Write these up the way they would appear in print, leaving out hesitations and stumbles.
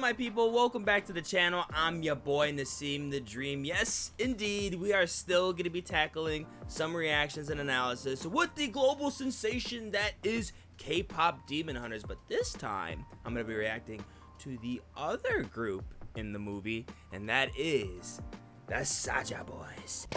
my people, welcome back to the channel. I'm your boy Nasim the Dream. Yes, indeed, we are still going to be tackling some reactions and analysis with the global sensation that is K-pop Demon Hunters. But this time, I'm going to be reacting to the other group in the movie, and that is the Saja Boys.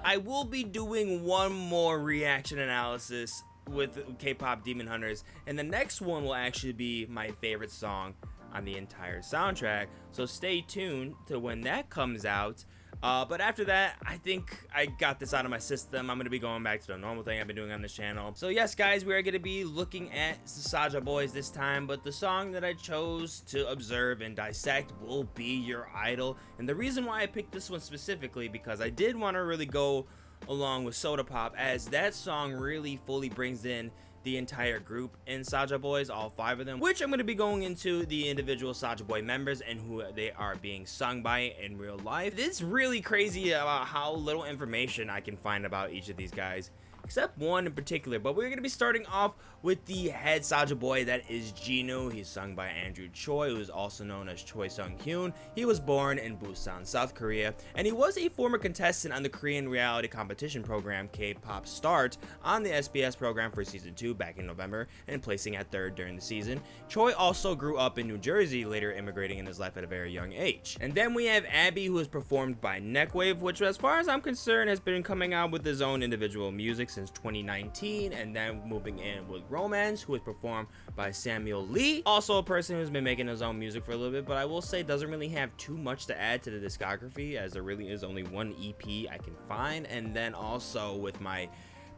I will be doing one more reaction analysis with K-pop Demon Hunters, and the next one will actually be my favorite song on the entire soundtrack, so stay tuned to when that comes out. But after that, I think I got this out of my system. I'm going to be going back to the normal thing I've been doing on this channel. So yes, guys, we are going to be looking at the Saja Boys this time, but the song that I chose to observe and dissect will be Your Idol. And the reason why I picked this one specifically, because I did want to really go along with Soda Pop, as that song really fully brings in the entire group in Saja Boys, all 5 of them, which I'm going to be going into the individual Saja Boy members and who they are being sung by in real life. It's really crazy about how little information I can find about each of these guys, except one in particular. But we're going to be starting off with the head Saja Boy, that is Jinu. He's sung by Andrew Choi, who is also known as Choi Sung-hyun. He was born in Busan, South Korea, and he was a former contestant on the Korean reality competition program K-Pop Start on the SBS program for season 2 back in November, and placing at 3rd during the season. Choi also grew up in New Jersey, later immigrating in his life at a very young age. And then we have Abby, who is performed by Neckwave, which, as far as I'm concerned, has been coming out with his own individual music since 2019, and then moving in with Romance, who is performed by Samuel Lee, also a person who's been making his own music for a little bit, but I will say doesn't really have too much to add to the discography, as there really is only one EP I can find. And then also with my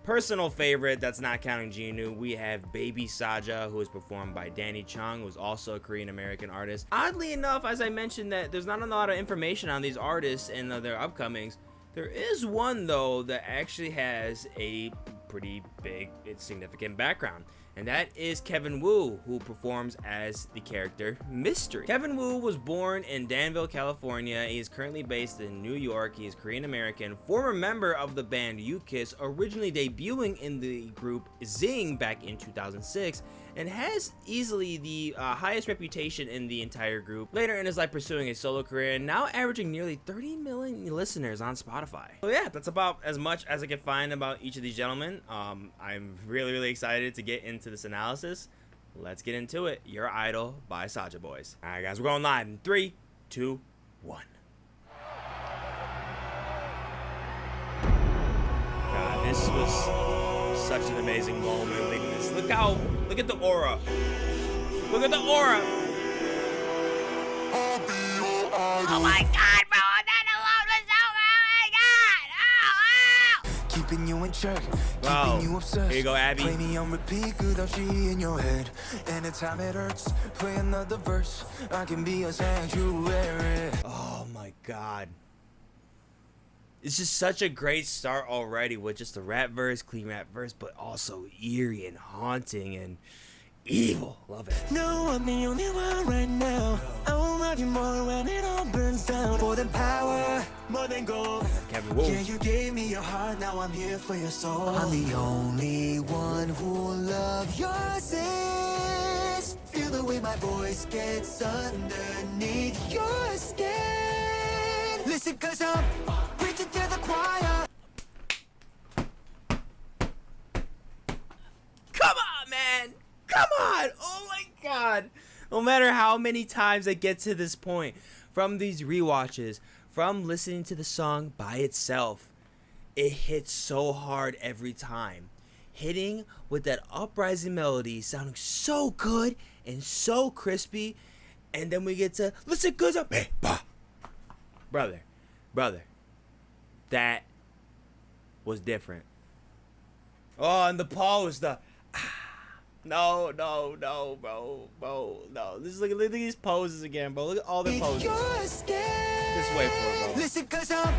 personal favorite, that's not counting Jinu, we have Baby Saja, who is performed by Danny Chung, who is also a Korean American artist. Oddly enough, as I mentioned, that there's not a lot of information on these artists and their upcomings. There is one, though, that actually has a pretty big and significant background, and that is Kevin Woo, who performs as the character Mystery. Kevin Woo was born in Danville, California. He is currently based in New York. He is Korean American, former member of the band U-Kiss, originally debuting in the group Zing back in 2006, and has easily the highest reputation in the entire group. Later in his life pursuing a solo career, and now averaging nearly 30 million listeners on Spotify. So yeah, that's about as much as I can find about each of these gentlemen. I'm really excited to get into this analysis. Let's get into it. Your Idol by Saja Boys. Alright guys, we're going live in 3, 2, 1. God, this was such an amazing moment. Look at this. Look at the aura. Look at the aura. Oh my god, bro, that alone was so, oh my god. Oh. Keeping you in check, Wow. keeping you obsessed. Here you go, Abby. Play me on repeat, good how she in your head. Anytime it hurts, play another verse. I can be a sanctuary. Oh my god. It's just such a great start already with just a rap verse, clean rap verse, but also eerie and haunting and evil. Love it. No, I'm the only one right now. I will love you more when it all burns down. More than power, more than gold. Kevin Woo. Yeah, you gave me your heart, now I'm here for your soul. I'm the only one who'll love your sins. Feel the way my voice gets underneath your skin. Listen, cause I'm preaching to the choir. Come on, man. Come on. Oh my god. No matter how many times I get to this point, from these rewatches, from listening to the song by itself, it hits so hard every time. Hitting with that uprising melody, sounding so good and so crispy, and then we get to listen cause I'm brother, that was different. Oh, and the pause, no, bro, no. Look at these poses again, bro. Look at all the poses. Just wait for it, bro. Listen, cause I'm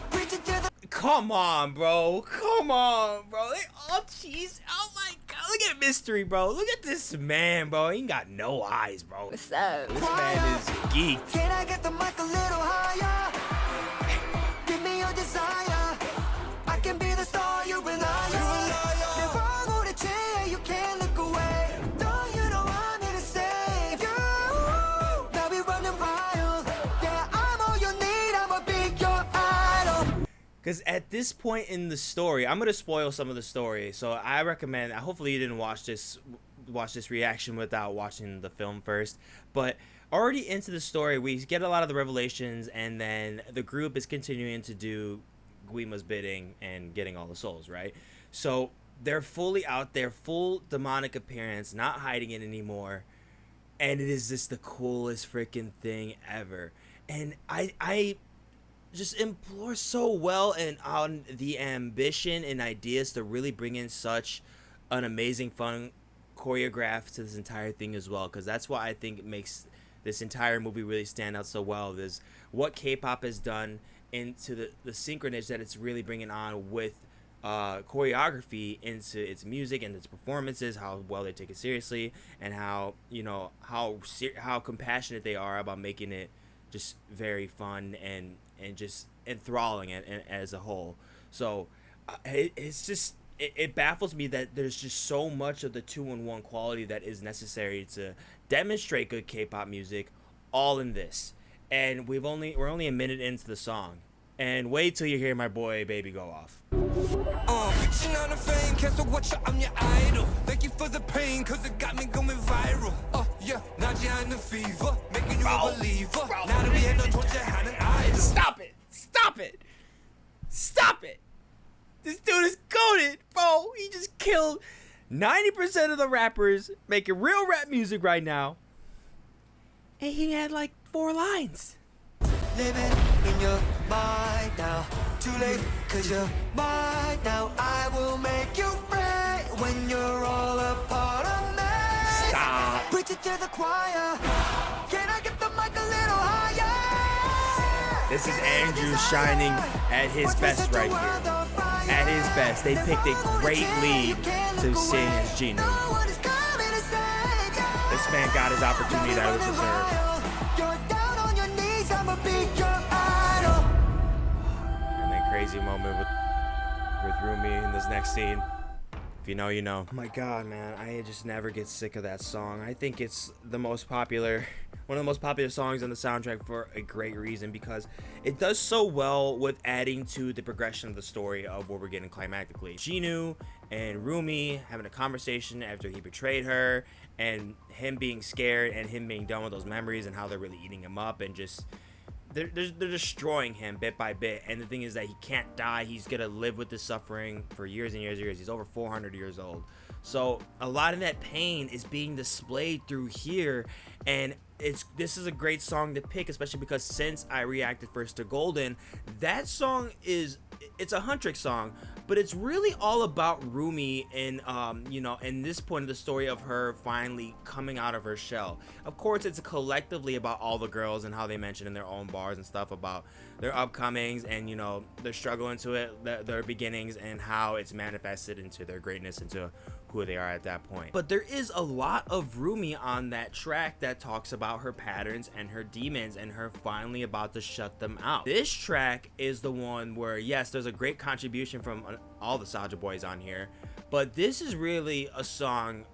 preaching to the. Come on, bro. They all cheese. Oh my god. Look at Mystery, bro. Look at this man, bro. He ain't got no eyes, bro. What's up? This man is geek. Can I get the mic a little higher? Give me your desire. I can be the star you rely on. Never go to jail, you can't look away. Don't you know I'm here to save you? Now we Because at this point in the story, I'm gonna spoil some of the story. So I recommend. Hopefully, you didn't watch this reaction without watching the film first. But already into the story, we get a lot of the revelations, and then the group is continuing to do Guima's bidding and getting all the souls, right? So they're fully out there, full demonic appearance, not hiding it anymore, and it is just the coolest freaking thing ever. And I just implore so well and on the ambition and ideas to really bring in such an amazing fun choreograph to this entire thing as well, because that's what I think makes this entire movie really stand out so well. Is what K-pop has done into the synchronage that it's really bringing on with choreography into its music and its performances, how well they take it seriously, and how how compassionate they are about making it just very fun and just enthralling it as a whole. So it baffles me that there's just so much of the 2-in-1 quality that is necessary to demonstrate good K-pop music all in this. And we're only a minute into the song, and wait till you hear my boy Baby go off. I'm your idol. Thank you for the pain, cause it got me going viral. Yeah, fever, making you a believer. Now that we had no choice, had an idol. Stop it! Stop it! Stop it! This dude is goated, bro. He just killed 90% of the rappers making real rap music right now. And he had like 4 lines. Living in your mind now. Too late, cause you're mine now. I will make you free when you're all a part of me. Stop. Preach it to the choir. Can I get the mic a little higher? This is Andrew shining at his best right here. At his best. They picked a great lead to sing as Jinu. This man got his opportunity that was deserved. And then crazy moment with Rumi in this next scene. If you know, you know. Oh my god, man, I just never get sick of that song. I think it's the most popular, one of the most popular songs on the soundtrack for a great reason, because it does so well with adding to the progression of the story of what we're getting climactically. Jinu and Rumi having a conversation after he betrayed her, and him being scared and him being done with those memories, and how they're really eating him up and just they're destroying him bit by bit. And the thing is that he can't die. He's gonna live with this suffering for years and years and years. He's over 400 years old. So a lot of that pain is being displayed through here, and this is a great song to pick, especially because since I reacted first to Golden, that song it's a Huntrix song, but it's really all about Rumi and in this point of the story of her finally coming out of her shell. Of course, it's collectively about all the girls and how they mention in their own bars and stuff about their upcomings and their struggle into it, their beginnings, and how it's manifested into their greatness, into who they are at that point. But there is a lot of Rumi on that track that talks about her patterns and her demons and her finally about to shut them out. This track is the one where, yes, there's a great contribution from all the Saja boys on here, but this is really a song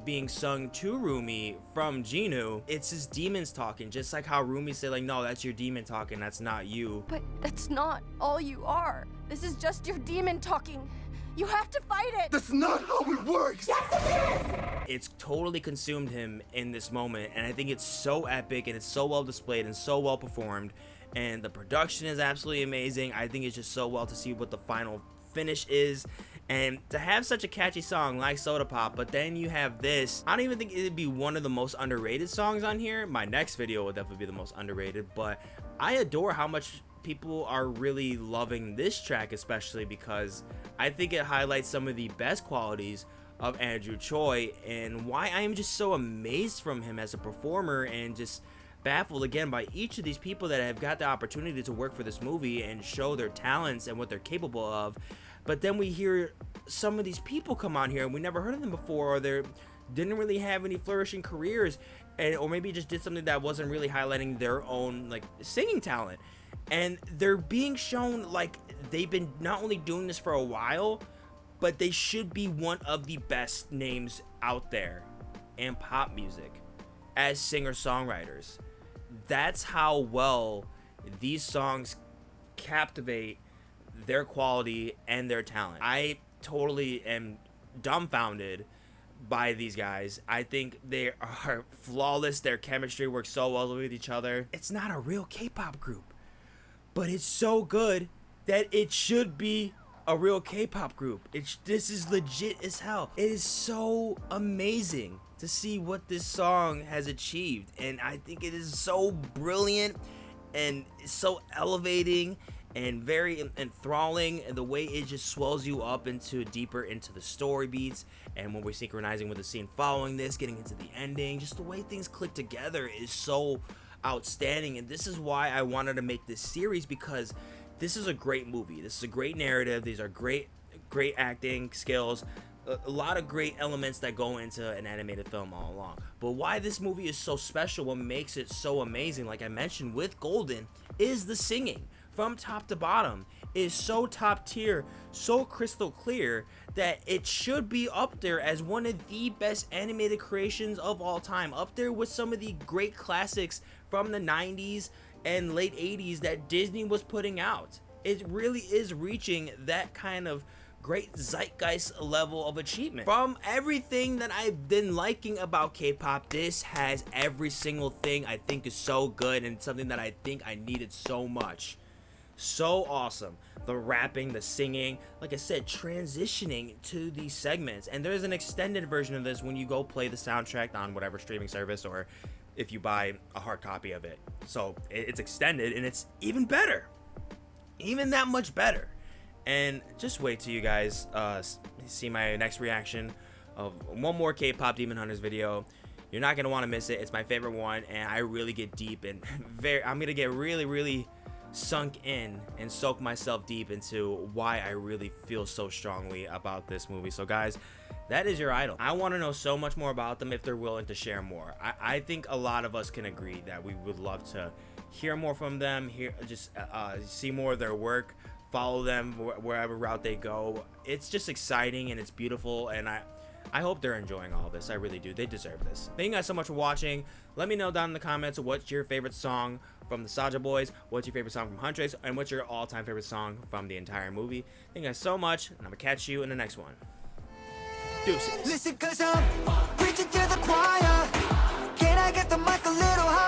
being sung to Rumi from Jinu. It's his demons talking, just like how Rumi said, like, no, that's your demon talking, that's not you. But that's not all you are. This is just your demon talking. You have to fight it. That's not how it works. Yes, it is. It's totally consumed him in this moment, and I think it's so epic and it's so well displayed and so well performed, and the production is absolutely amazing. I think it's just so well to see what the final finish is, and to have such a catchy song like Soda Pop, but then you have this. I don't even think it'd be one of the most underrated songs on here. My next video will definitely be the most underrated, but I adore how much people are really loving this track, especially because I think it highlights some of the best qualities of Andrew Choi and why I am just so amazed from him as a performer, and just baffled again by each of these people that have got the opportunity to work for this movie and show their talents and what they're capable of. But then we hear some of these people come on here and we never heard of them before, or they didn't really have any flourishing careers, or maybe just did something that wasn't really highlighting their own like singing talent. And they're being shown like they've been not only doing this for a while, but they should be one of the best names out there in pop music as singer-songwriters. That's how well these songs captivate their quality and their talent. I totally am dumbfounded by these guys. I think they are flawless. Their chemistry works so well with each other. It's not a real K-pop group, but it's so good that it should be a real K-pop group. This is legit as hell. It is so amazing to see what this song has achieved, and I think it is so brilliant and so elevating and very enthralling, and the way it just swells you up into deeper into the story beats, and when we're synchronizing with the scene following this, getting into the ending, just the way things click together is so outstanding. And this is why I wanted to make this series, because this is a great movie. This is a great narrative. These are great acting skills, a lot of great elements that go into an animated film all along. But why this movie is so special, what makes it so amazing, like I mentioned with Golden, is the singing. From top to bottom is so top tier, so crystal clear, that it should be up there as one of the best animated creations of all time, up there with some of the great classics from the 90s and late 80s that Disney was putting out. It really is reaching that kind of great zeitgeist level of achievement. From everything that I've been liking about K-pop, this has every single thing I think is so good, and something that I think I needed so much. So awesome. The rapping, the singing, like I said, transitioning to these segments. And there's an extended version of this when you go play the soundtrack on whatever streaming service, or if you buy a hard copy of it. So it's extended, and it's even better. Even that much better. And just wait till you guys see my next reaction of one more K-pop Demon Hunters video. You're not going to want to miss it. It's my favorite one, and I really get deep, and I'm going to get really sunk in and soak myself deep into why I really feel so strongly about this movie. So guys, that is your idol. I want to know so much more about them if they're willing to share more. I think a lot of us can agree that we would love to hear more from them, see more of their work, follow them wherever route they go. It's just exciting and it's beautiful, and I hope they're enjoying all this. I really do. They deserve this. Thank you guys so much for watching. Let me know down in the comments what's your favorite song from the Saja Boys, what's your favorite song from Huntress, and what's your all-time favorite song from the entire movie. Thank you guys so much, and I'm gonna catch you in the next one. Deuces. Listen, 'cause I'm preaching to the choir. Can I get the mic a little higher?